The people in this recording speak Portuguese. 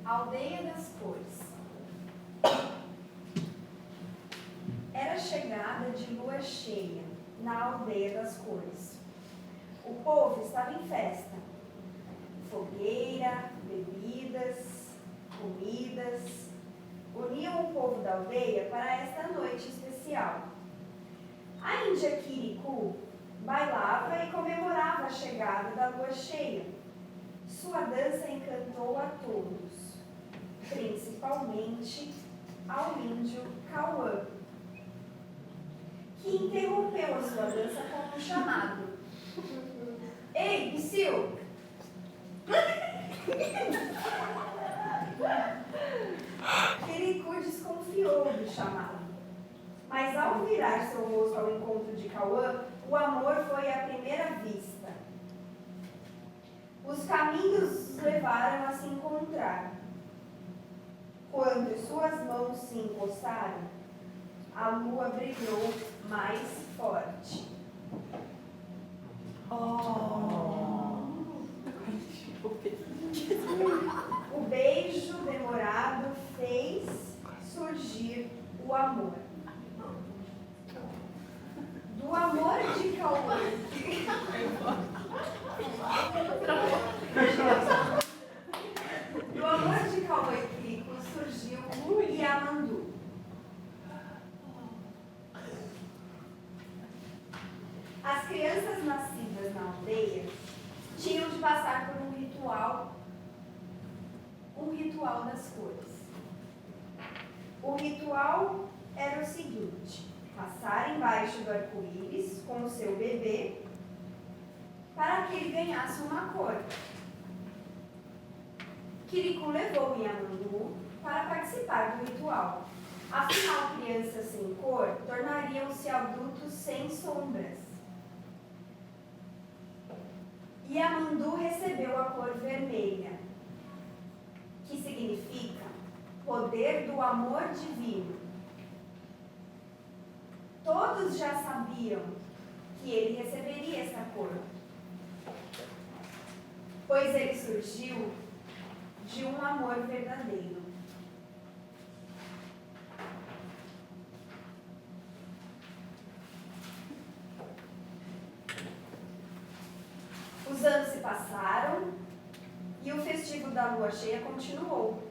Aldeia das Cores. Era chegada de lua cheia na Aldeia das Cores. O povo estava em festa. Fogueira, bebidas, comidas, uniam o povo da aldeia para esta noite especial. A índia Quiricu bailava e comemorava a chegada da lua cheia. Sua dança encantou a todos, principalmente ao índio Cauã, que interrompeu a sua dança com um chamado. Ei, Psyu! Quiricu desconfiou do chamado, mas ao virar seu rosto ao encontro de Cauã, o amor foi à primeira vista. Os caminhos os levaram a se encontrar. Quando suas mãos se encostaram, a lua brilhou mais forte. O beijo demorado fez surgir o amor. Do amor de Cauã. Do amor de Cauã e Quiricu surgiu Yamandu. As crianças nascidas na aldeia tinham de passar por um ritual das cores. O ritual era o seguinte: passar embaixo do arco-íris com o seu bebê para que ele ganhasse uma cor. Quiricu levou Yamandu para participar do ritual. Afinal, crianças sem cor tornariam-se adultos sem sombras. Yamandu recebeu a cor vermelha, que significa poder do amor divino. Todos já sabiam que ele receberia essa cor, pois ele surgiu de um amor verdadeiro. Os anos se passaram e o festivo da lua cheia continuou.